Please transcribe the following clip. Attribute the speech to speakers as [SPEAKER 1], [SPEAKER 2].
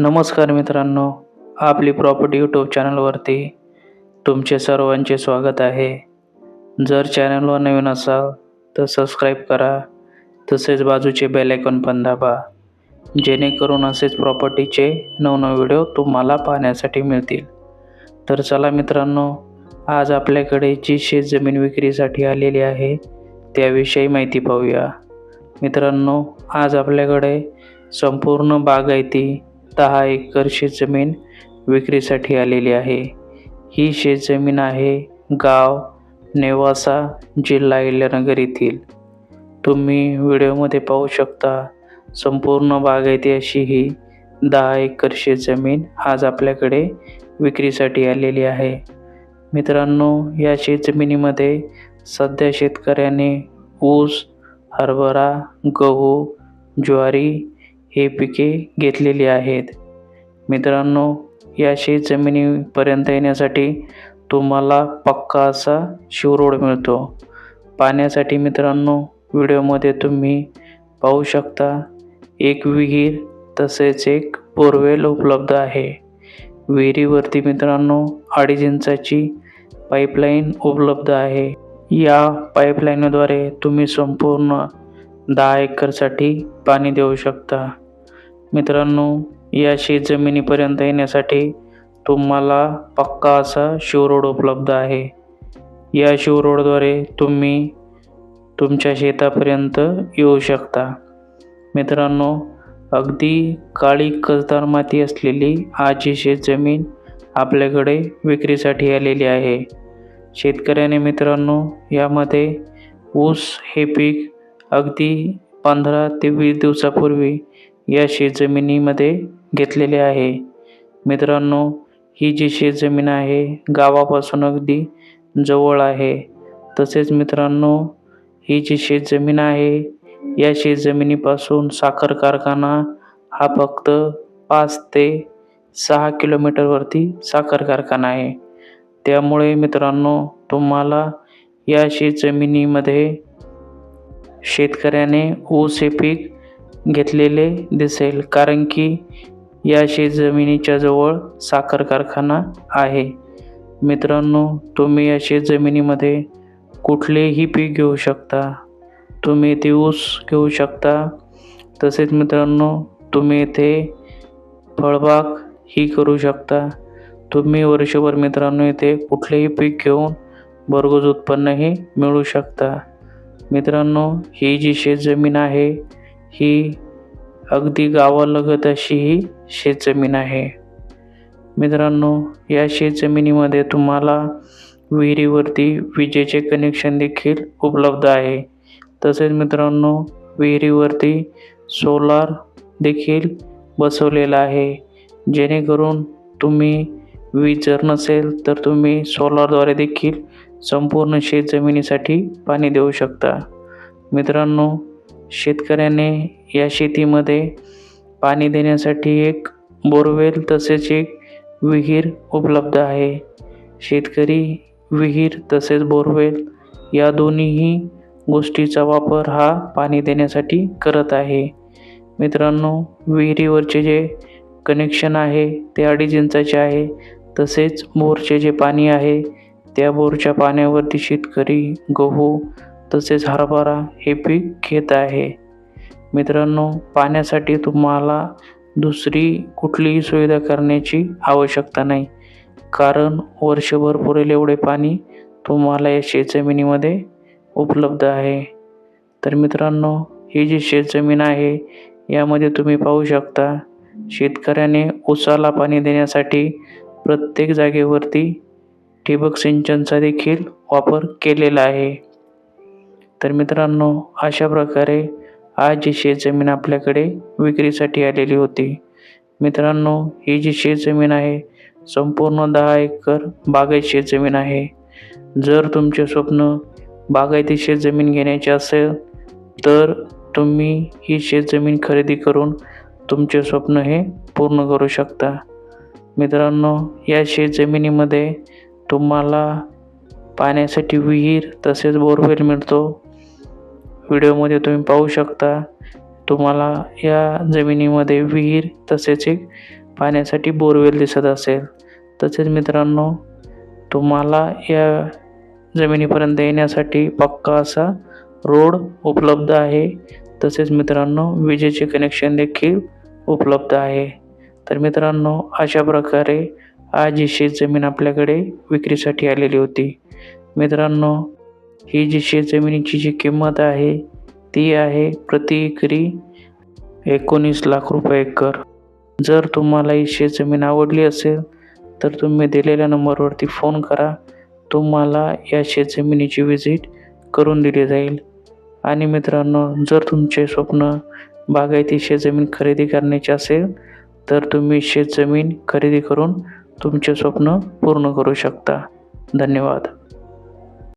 [SPEAKER 1] नमस्कार मित्रांनो, आपली प्रॉपर्टी यूट्यूब चॅनलवरती तुमचे सर्वांचे स्वागत आहे. जर चॅनलवर नवीन असाल तर सबस्क्राईब करा, तसेच बाजूचे बेल आयकॉन पण दाबा, जेणेकरून असेच प्रॉपर्टीचे नवनवे व्हिडिओ तुम्हाला पाहण्यासाठी मिळतील. तर चला मित्रांनो, आज आपल्याकडे जी शेतजमीन विक्रीसाठी आलेली आहे त्याविषयी माहिती पाहूया. मित्रांनो, आज आपल्याकडे संपूर्ण बागायती 10 एकर शेतजमीन विक्रीसाठी आलेली आहे. ही शेतजमीन आहे गाव नेवासा, जिल्हा अहिल्यानगर येथील. तुम्ही व्हिडिओमध्ये पाहू शकता, संपूर्ण बागायती अशी ही 10 एकर शेतजमीन आज आपल्याकडे विक्रीसाठी आलेली आहे. मित्रांनो, या शेतजमिनीमध्ये सध्या शेतकऱ्याने ऊस, हरभरा, गहू, ज्वारी हे पिके घेतलेली आहेत. मित्रांनो, या शेतजमिनीपर्यंत येण्यासाठी तुम्हाला पक्का असा शिवरोड मिळतो. पाण्यासाठी मित्रांनो, व्हिडिओमध्ये तुम्ही पाहू शकता, एक विहीर तसेच एक बोरवेल उपलब्ध आहे. विहिरीवरती मित्रांनो 2.5 इंचाची पाईपलाईन उपलब्ध आहे. या पाईपलाईनद्वारे तुम्ही संपूर्ण 10 एकरसाठी पाणी देऊ शकता. मित्रांनो, या शेतजमिनीपर्यंत येण्यासाठी तुम्हाला पक्का असा शिवरोड उपलब्ध आहे. या शिवरोडद्वारे तुम्ही तुमच्या शेतापर्यंत येऊ शकता. मित्रांनो, अगदी काळी कसदार माती असलेली आज ही शेतजमीन आपल्याकडे विक्रीसाठी आलेली आहे. शेतकऱ्याने मित्रांनो यामध्ये ऊस हे पीक अगदी 15 ते 20 दिवसापूर्वी या शेतजमिनीमध्ये घेतलेले आहे. मित्रांनो, ही जी शेतजमीन आहे गावापासून अगदी जवळ आहे. तसेच मित्रांनो, ही जी शेतजमीन आहे या शेतजमिनीपासून साखर कारखाना हा फक्त 5 ते 6 किलोमीटरवरती साखर कारखाना आहे. त्यामुळे मित्रांनो, तुम्हाला या शेतजमिनीमध्ये शेतकऱ्याने ऊस हे पीक घेतलेले दिसेल, कारण की या शेतजमिनीच्या जवळ साखर कारखाना आहे. मित्रांनो, तुम्ही या शेतजमिनीमध्ये कुठलेही पीक घेऊ शकता. तुम्ही येथे ऊस घेऊ शकता. तसेच मित्रांनो, तुम्ही येथे फळबाग ही करू शकता. तुम्ही वर्षभर मित्रांनो येथे कुठलेही पीक घेऊन भरघोस उत्पन्नही मिळवू शकता. मित्रांनो, ही जी शेतजमीन आहे ही अगदी गावालगत अशी ही शेतजमीन आहे. मित्रांनो, या शेतजमिनीमध्ये तुम्हाला विहिरीवरती विजेचे कनेक्शन देखील उपलब्ध आहे. तसेच मित्रांनो, विहिरीवरती सोलार देखील बसवलेला आहे, जेणेकरून तुम्ही वीज जर नसेल तर तुम्ही सोलारद्वारे देखील संपूर्ण शेतजमिनीसाठी पाणी देऊ शकता. मित्रांनो, शेतकऱ्याने या शेतीमध्ये पाणी देण्यासाठी एक बोरवेल तसेच एक विहीर उपलब्ध आहे. शेतकरी विहीर तसेच बोरवेल या दोन्हीही गोष्टीचा वापर हा पाणी देण्यासाठी करत आहे. मित्रांनो, विहिरीवरचे जे कनेक्शन आहे ते 2.5 इंचाचे आहे. तसेच बोरचे जे पाणी आहे त्या बोरच्या पाण्यावरती शेतकरी गहू तसेच हरभरा हे पीक घेत आहे. मित्रांनो, पाण्यासाठी तुम्हाला दुसरी कुठलीही सुविधा करण्याची आवश्यकता नाही, कारण वर्षभर पुरेल एवढे पाणी तुम्हाला या शेतजमिनीमध्ये उपलब्ध आहे. तर मित्रांनो, ही जी शेतजमीन आहे यामध्ये तुम्ही पाहू शकता, शेतकऱ्याने ऊसाला पाणी देण्यासाठी प्रत्येक जागेवरती ठिबक सिंचनचा देखील वापर केलेला आहे. तर मित्रांनो, अशा प्रकारे आज जी शेतजमीन आपल्याकडे विक्रीसाठी आलेली होती. मित्रांनो, ही जी शेतजमीन आहे संपूर्ण 10 एकर बागायती शेतजमीन आहे. जर तुमचे स्वप्न बागायती शेतजमीन घेण्याचे असेल तर तुम्ही ही शेतजमीन खरेदी करून तुमचे स्वप्न हे पूर्ण करू शकता. मित्रांनो, या शेतजमिनीमध्ये तुम्हाला पाण्यासाठी विहीर तसेच बोरवेल मिळतो. व्हिडिओमध्ये तुम्ही पाहू शकता, तुम्हाला या जमिनीमध्ये विहीर तसेच एक पाण्यासाठी बोरवेल दिसत असेल, तसेच मित्रांनो तुम्हाला या जमिनीपर्यंत येण्यासाठी पक्का असा रोड उपलब्ध आहे. तसेच मित्रांनो विजेचे कनेक्शन देखील उपलब्ध आहे. तर मित्रांनो अशा प्रकारे आज ही शेतजमीन आपल्याकडे विक्रीसाठी आलेली होती. मित्रांनो ही जी शेतजमिनीची जी किंमत आहे ती आहे प्रति एकरी 19 लाख रुपये एकर. जर तुम्हाला ही शेतजमीन आवडली असेल तर तुम्ही दिलेल्या नंबरवरती फोन करा. तुम्हाला या शेतजमिनीची व्हिजिट करून दिली जाईल. आणि मित्रांनो जर तुमचे स्वप्न बागायती शेतजमीन खरेदी करण्याचे असेल तर तुम्ही शेतजमीन खरेदी करून तुमचे स्वप्न पूर्ण करू शकता. धन्यवाद.